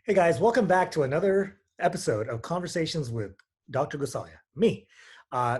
Hey guys, welcome back to another episode of Conversations with Dr. Gosalia, me.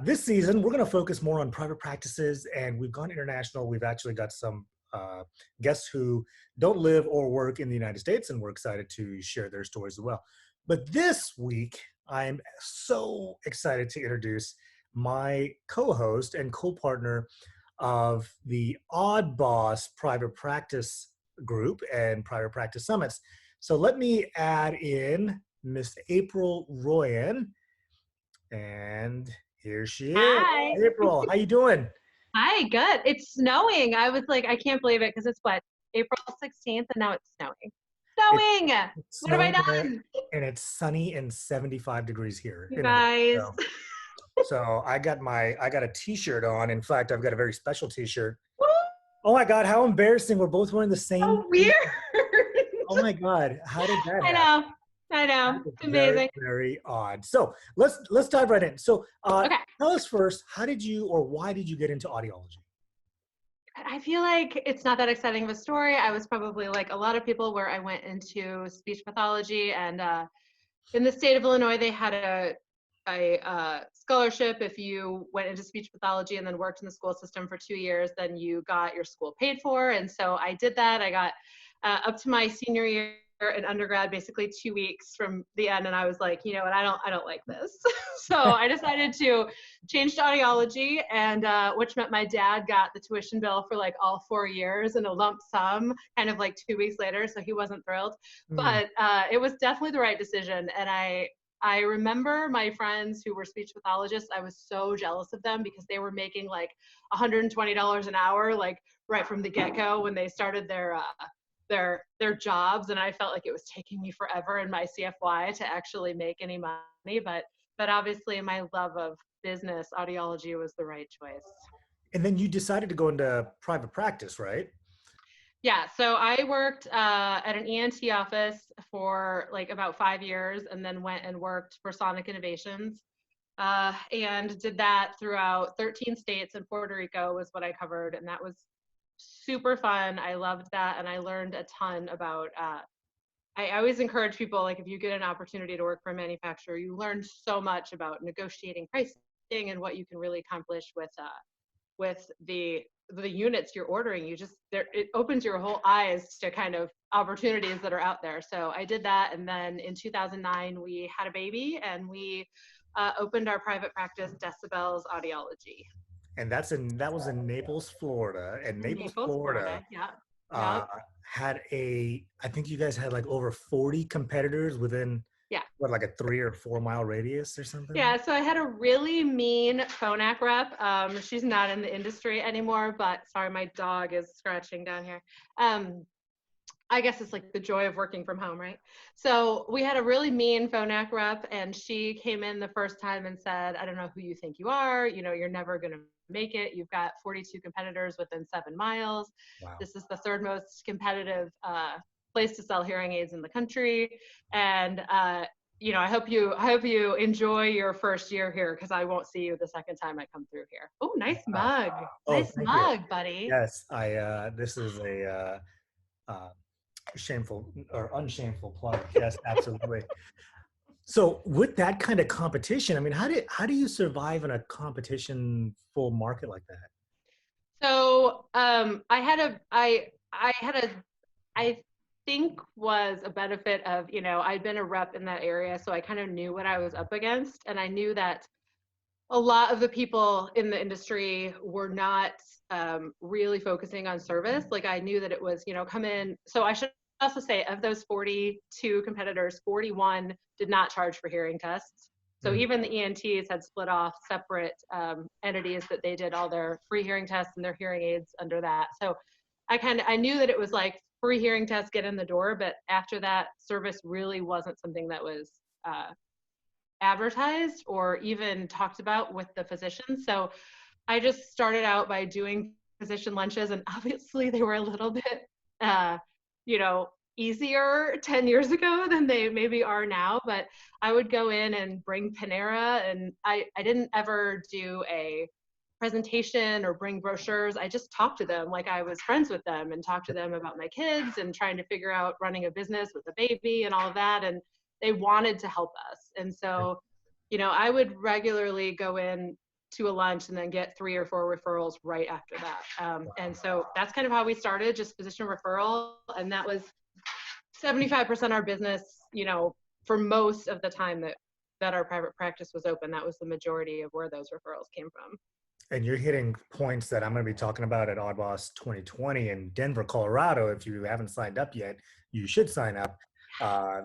This season, we're going to focus more on private practices, and we've gone international. We've actually got some guests who don't live or work in the United States, and we're excited to share their stories as well. But this week, I'm so excited to introduce my co-host and co-partner of the Odd Boss Private Practice Group and Private Practice Summits. So let me add in Miss April Royan, and here she is. Hi. April, how you doing? Hi, good. It's snowing. I was like, I can't believe it because it's what, April 16th and now it's snowing. It's, Snowing! it's What have I snowing there, done? and it's sunny and 75 degrees here You in Vermont. guys. So I got a T-shirt on. In fact, I've got a very special T-shirt. Woo! Oh my God, how embarrassing! We're both wearing the same. So weird. Oh my God, how did that I happen? know. I know. That is It's very, amazing. very odd. So let's dive right in. So Okay. tell us first, how did you or why did you get into audiology? I feel like it's not that exciting of a story. I was probably like a lot of people where I went into speech pathology, and in the state of Illinois, they had a scholarship. If you went into speech pathology and then worked in the school system for 2 years, then you got your school paid for. And so I did that. I got up to my senior year in undergrad, basically 2 weeks from the end, and I was like, you know what, I don't like this. So I decided to change to audiology, and which meant my dad got the tuition bill for like all 4 years in a lump sum, kind of like 2 weeks later. So he wasn't thrilled, Hmm. but it was definitely the right decision. And I remember my friends who were speech pathologists, I was so jealous of them because they were making like $120 an hour, like right from the get-go when they started their jobs, and I felt like it was taking me forever in my CFY to actually make any money. But obviously my love of business, audiology was the right choice. And then you decided to go into private practice, right? Yeah, so I worked at an ENT office for like about 5 years, and then went and worked for Sonic Innovations, and did that throughout 13 states, and Puerto Rico was what I covered, and that was super fun. I loved that, and I learned a ton about. I always encourage people, like, if you get an opportunity to work for a manufacturer, you learn so much about negotiating pricing and what you can really accomplish with the units you're ordering. You just it opens your whole eyes to kind of opportunities that are out there. So I did that, and then in 2009 we had a baby, and we opened our private practice, Decibels Audiology. And that was in Naples, Florida. And Naples, Naples, Florida Florida. Yeah. uh, Yep. had I think you guys had like over 40 competitors within Yeah. what, like a 3 or 4 mile radius or Yeah, something? so I had a really mean phonak rep. She's not in the industry anymore, but sorry, my dog is scratching down here. Um, I guess it's like the joy of working from home, right? So we had a really mean phonak rep, and she came in the first time and said, I don't know who you think you are. You know, you're never going to make it. You've got 42 competitors within 7 miles. Wow. This is the third most competitive place to sell hearing aids in the country. And I hope you enjoy your first year here, because I won't see you the second time I come through here. Oh, nice Wow. mug. Oh, Nice thank you. mug, buddy. Yes, this is a uh, shameful or unshameful plug. Yes, absolutely. So with that kind of competition, I mean, how do you survive in a competition full market like that? So I had a I think was a benefit of, I'd been a rep in that area, so I kind of knew what I was up against, and I knew that a lot of the people in the industry were not really focusing on service. Like, I knew that it was, come in. So I should also say, of those 42 competitors, 41 did not charge for hearing tests. So Mm. even the ENTs had split off separate entities that they did all their free hearing tests and their hearing aids under that. So I knew that it was like free hearing tests, get in the door, but after that, service really wasn't something that was uh, advertised or even talked about with the physicians. So I just started out by doing physician lunches, and obviously they were a little bit, uh, you know, easier 10 years ago than they maybe are now. But I would go in and bring Panera, and I didn't ever do a presentation or bring brochures, I just talked to them like I was friends with them and talked to them about my kids and trying to figure out running a business with a baby and all of that. And they wanted to help us. And so, I would regularly go in to a lunch and then get 3 or 4 referrals right after that. And so that's kind of how we started, just physician referral. And that was 75% our business, for most of the time that our private practice was open. That was the majority of where those referrals came from. And you're hitting points that I'm going to be talking about at AudBoss 2020 in Denver, Colorado. If you haven't signed up yet, you should sign up.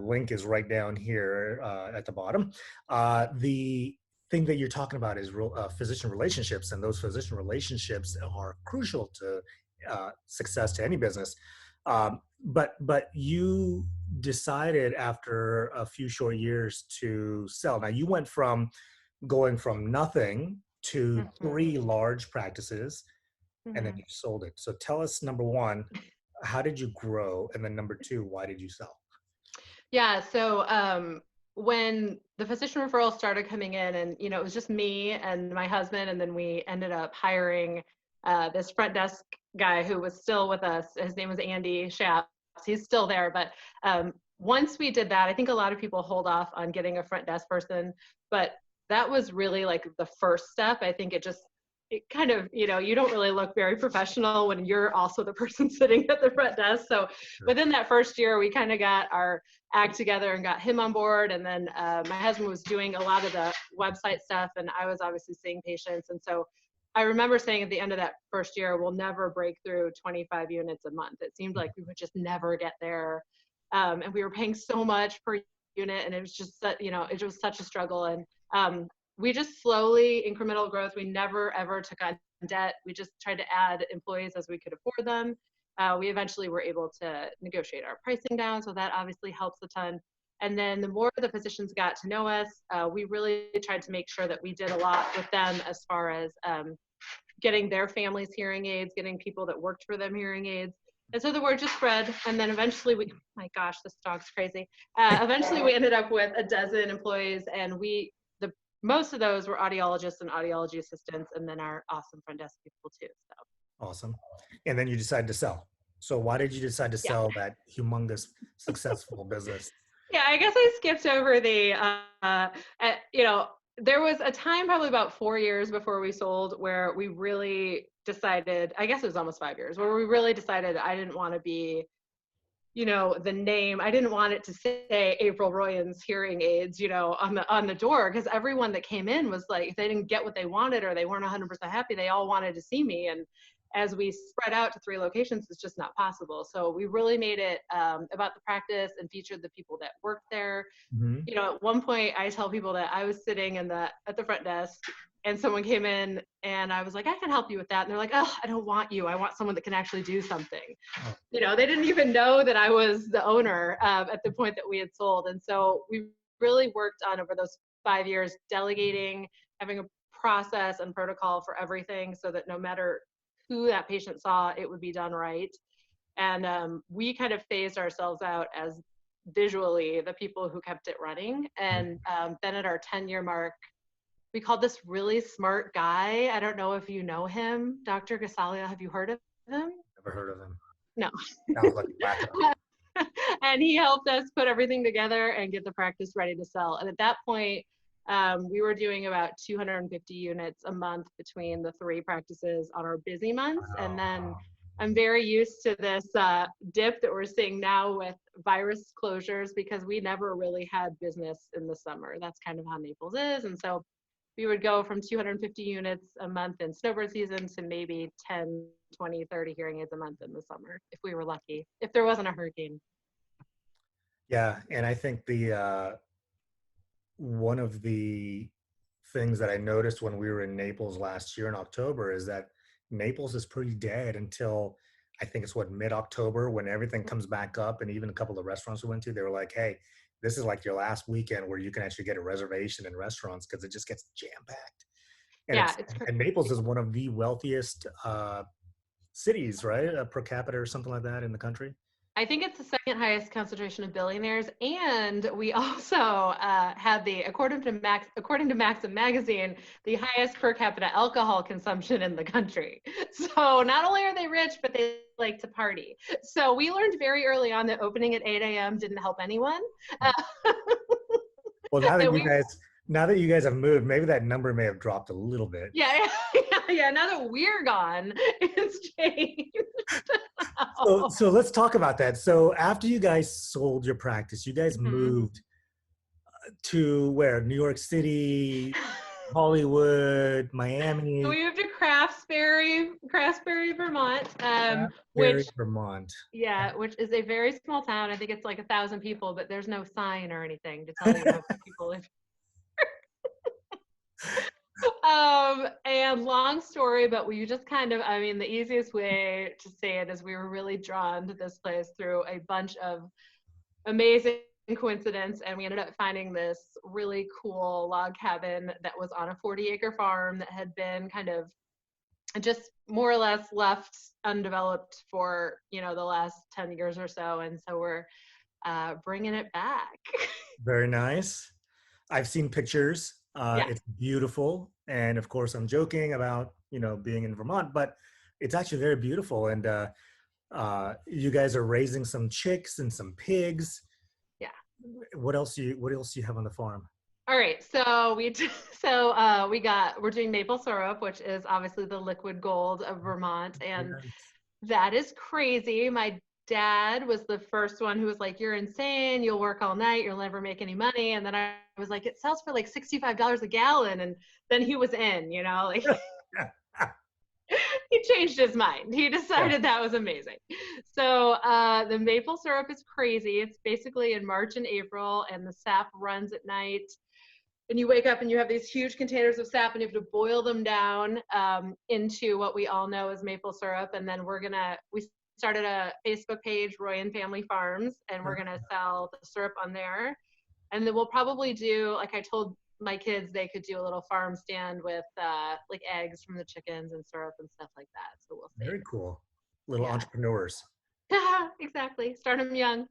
Link is right down here at the bottom. The thing that you're talking about is physician relationships, and those physician relationships are crucial to success to any business. But you decided after a few short years to sell. Now you went from going from nothing to 3 large practices, and then you sold it. So tell us, number one, how did you grow? And then number two, why did you sell? Yeah. So when the physician referrals started coming in, and it was just me and my husband, and then we ended up hiring this front desk guy who was still with us. His name was Andy Schaps. He's still there, but once we did that, I think a lot of people hold off on getting a front desk person, but that was really like the first step. I think it kind of, you don't really look very professional when you're also the person sitting at the front desk. So within that first year, we kind of got our act together and got him on board. And then my husband was doing a lot of the website stuff, and I was obviously seeing patients. And so I remember saying at the end of that first year, we'll never break through 25 units a month. It seemed like we would just never get there. And we were paying so much per unit, and it was just, it was such a struggle. And we just slowly, incremental growth. We never ever took on debt. We just tried to add employees as we could afford them. We eventually were able to negotiate our pricing down, so that obviously helps a ton. And then the more the physicians got to know us, we really tried to make sure that we did a lot with them as far as getting their families hearing aids, getting people that worked for them hearing aids. And so the word just spread. And then eventually my gosh, this dog's crazy. Eventually we ended up with a dozen employees, and most of those were audiologists and audiology assistants, and then our awesome front desk people too. So awesome. And then you decided to sell. So why did you decide to sell that humongous successful business? Yeah, I guess I skipped over there was a time probably about 4 years before we sold where we really decided, I guess it was almost 5 years, where we really decided I didn't want to be, the name. I didn't want it to say April Royan's hearing aids, on the door, because everyone that came in was like, if they didn't get what they wanted or they weren't 100% happy, they all wanted to see me. And as we spread out to 3 locations, it's just not possible. So we really made it about the practice and featured the people that worked there. Mm-hmm. At one point I tell people that I was sitting at the front desk and someone came in and I was like, I can help you with that. And they're like, oh, I don't want you. I want someone that can actually do something. Oh. They didn't even know that I was the owner at the point that we had sold. And so we really worked on, over those 5 years, delegating, having a process and protocol for everything so that no matter who that patient saw, it would be done right. And we kind of phased ourselves out as visually the people who kept it running. And then at our 10-year mark, we called this really smart guy. I don't know if you know him, Dr. Gosalia. Have you heard of him? Never heard of him. No. Sounds like a And he helped us put everything together and get the practice ready to sell. And at that point, we were doing about 250 units a month between the 3 practices on our busy months. And then I'm very used to this dip that we're seeing now with virus closures, because we never really had business in the summer. That's kind of how Naples is. And so we would go from 250 units a month in snowbird season to maybe 10, 20, 30 hearing aids a month in the summer, if we were lucky, if there wasn't a hurricane. Yeah, and I think one of the things that I noticed when we were in Naples last year in October is that Naples is pretty dead until I think it's mid-October, when everything comes back up. And even a couple of the restaurants we went to, they were like, hey, this is like your last weekend where you can actually get a reservation in restaurants, because it just gets jam-packed. And Yeah, and Naples is one of the wealthiest cities, right? Per capita or something like that in the country. I think it's the second highest concentration of billionaires, and we also had according to Maxim magazine, the highest per capita alcohol consumption in the country. So not only are they rich, but they like to party. So we learned very early on that opening at 8 a.m. didn't help anyone. Uh, Well, that we now that you guys have moved, maybe that number may have dropped a little bit. Yeah, yeah. Now that we're gone, it's changed. So let's talk about that. So after you guys sold your practice, you guys Mhm. moved to where? New York City, Hollywood, So Miami, we moved to Craftsbury, Vermont, Berry, which Vermont. yeah, which is a very small town. I think it's like 1,000 people, but there's no sign or anything to tell you how many people live. And long story, but we just kind of, I mean, the easiest way to say it is we were really drawn to this place through a bunch of amazing coincidence, and we ended up finding this really cool log cabin that was on a 40-acre farm that had been kind of just more or less left undeveloped for the last 10 years or so, and so we're bringing it back. Very nice. I've seen pictures. Yeah. It's beautiful, and of course, I'm joking about being in Vermont, but it's actually very beautiful. And you guys are raising some chicks and some pigs. Yeah. What else do you have on the farm? All right, so we're doing maple syrup, which is obviously the liquid gold of Vermont, and Nice. that is crazy. My dad was the first one who was like, "You're insane. You'll work all night. You'll never make any money." And then I was like, "It sells for like $65 a gallon," and then he was in, like he changed his mind. He Yeah, decided that was amazing. So the maple syrup is crazy. It's basically in March and April, and the sap runs at night, and you wake up and you have these huge containers of sap, and you have to boil them down into what we all know as maple syrup. And then we started a Facebook page, Royan Family Farms, and we're gonna sell the syrup on there. And then we'll probably do, like I told my kids, they could do a little farm stand with like eggs from the chickens and syrup and stuff like that. So we'll see. very cool. Little Yeah. entrepreneurs. Exactly. Start them young.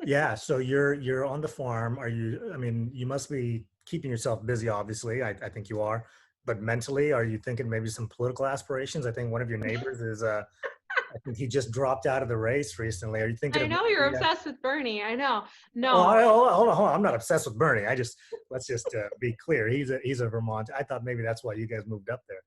Yeah, so you're on the farm. I mean, you must be keeping yourself busy, obviously. I think you are. But mentally, are you thinking maybe some political aspirations? I think one of your neighbors is I think he just dropped out of the race recently. Are you thinking I of know you're maybe obsessed with Bernie. I know. well, No, hold on. I'm not obsessed with Bernie. Let's just be clear. He's a Vermont. I thought maybe that's why you guys moved up there.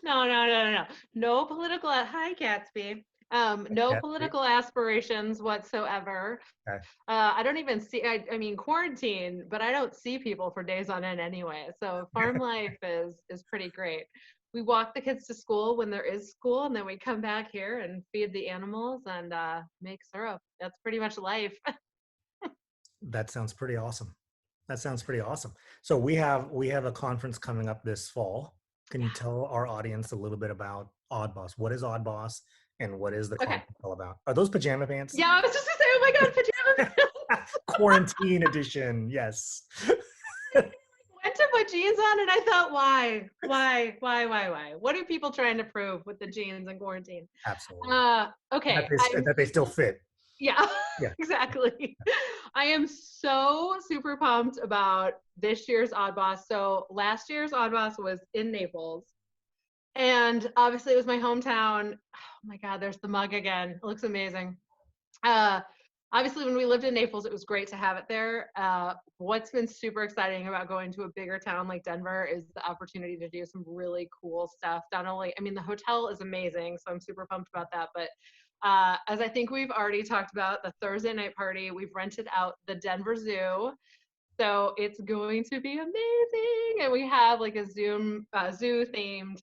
no. No political. Hi, Gatsby. No Yeah. political aspirations whatsoever. Okay. I don't even see. I mean, quarantine, but I don't see people for days on end anyway. So farm life is pretty great. We walk the kids to school when there is school, and then we come back here and feed the animals and make syrup. That's pretty much life. That sounds pretty awesome. That sounds pretty awesome. So we have a conference coming up this fall. Can you tell our audience a little bit about Odd Boss? What is Odd Boss and what is the Okay. conference all about? Are those pajama pants? Yeah, I was just gonna say, oh my god, pajamas. Quarantine edition. Yes. Went to put jeans on and I thought, why? What are people trying to prove with the jeans in quarantine? Absolutely. Okay, That they still fit. yeah, Yeah. exactly. I am so super pumped about this year's Odd Boss. So last year's Odd Boss was in Naples, and obviously it was my hometown. Oh my God, there's the mug again. It looks amazing. Uh, Obviously, when we lived in Naples, it was great to have it there. What's been super exciting about going to a bigger town like Denver is the opportunity to do some really cool stuff. Not only, I mean, the hotel is amazing, so I'm super pumped about that. But as I think we've already talked about, the Thursday night party, we've rented out the Denver Zoo. So it's going to be amazing. And we have like a Zoom theme,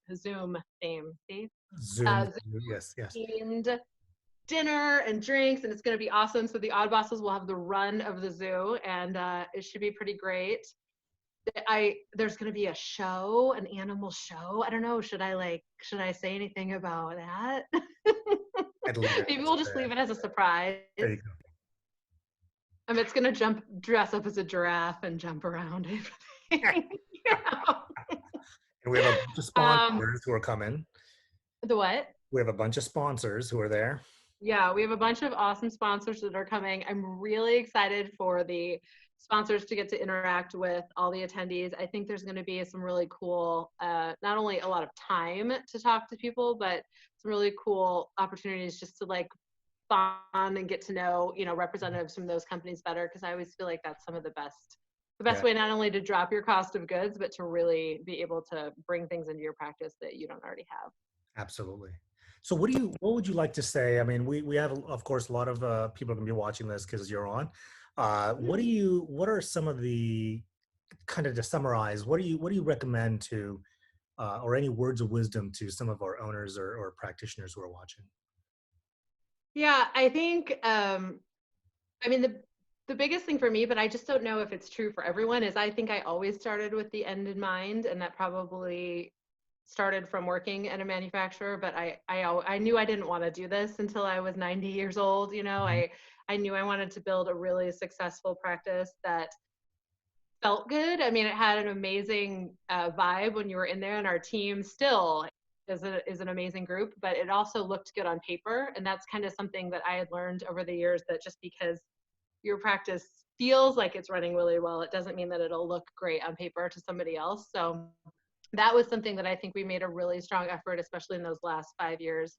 see? Zoom. Zoom Yes. Yes. themed dinner and drinks, and it's going to be awesome. So the Odd Bosses will have the run of the zoo, and it should be pretty great. There's going to be a show, an animal show. I don't know. Should I say anything about that? I'd leave it Maybe as we'll just leave it as a surprise. There you go. It's going to dress up as a giraffe and jump around. And we have a bunch of um, sponsors who are coming. the what? We have a bunch of sponsors who are there. Yeah, we have a bunch of awesome sponsors that are coming. I'm really excited for the sponsors to get to interact with all the attendees. I think there's going to be some really cool, not only a lot of time to talk to people, but some really cool opportunities just to like bond and get to know, representatives from those companies better. Cause I always feel like that's some of the best Yeah, way, not only to drop your cost of goods, but to really be able to bring things into your practice that you don't already have. absolutely. So what would you like to say? I mean, we have, of course, a lot of people are going to be watching this because you're on. What are some of the, kind of to summarize, what do you recommend to, or any words of wisdom to some of our owners or practitioners who are watching? Yeah, I think I mean the biggest thing for me, but I just don't know if it's true for everyone, is I think I always started with the end in mind, and that probably started from working at a manufacturer. But I knew I didn't want to do this until I was 90 years old. Mhm. I knew I wanted to build a really successful practice that felt good. I mean, it had an amazing vibe when you were in there, and our team still is an amazing group. But it also looked good on paper, and that's kind of something that I had learned over the years, that just because your practice feels like it's running really well, it doesn't mean that it'll look great on paper to somebody else. So that was something that I think we made a really strong effort, especially in those last 5 years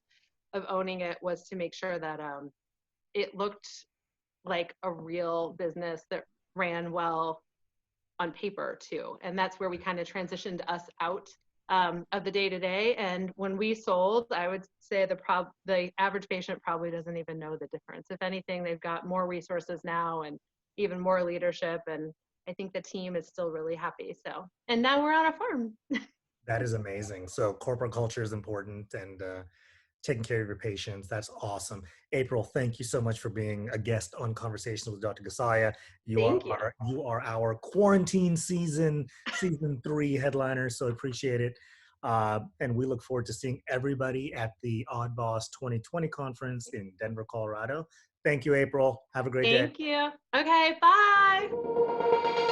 of owning it, was to make sure that it looked like a real business that ran well on paper too. And that's where we kind of transitioned us out of the day to day. And when we sold, I would say the average patient probably doesn't even know the difference. If anything, they've got more resources now and even more leadership. And I think the team is still really happy. So, and now we're on a farm. That is amazing. So corporate culture is important, and taking care of your patients. That's awesome. April, thank you so much for being a guest on Conversations with Dr. Gosalia. Thank you. You are our quarantine season 3 headliner, so appreciate it. And we look forward to seeing everybody at the Odd Boss 2020 conference in Denver, Colorado. Thank you, April. Have a great day. Thank you. Okay, bye.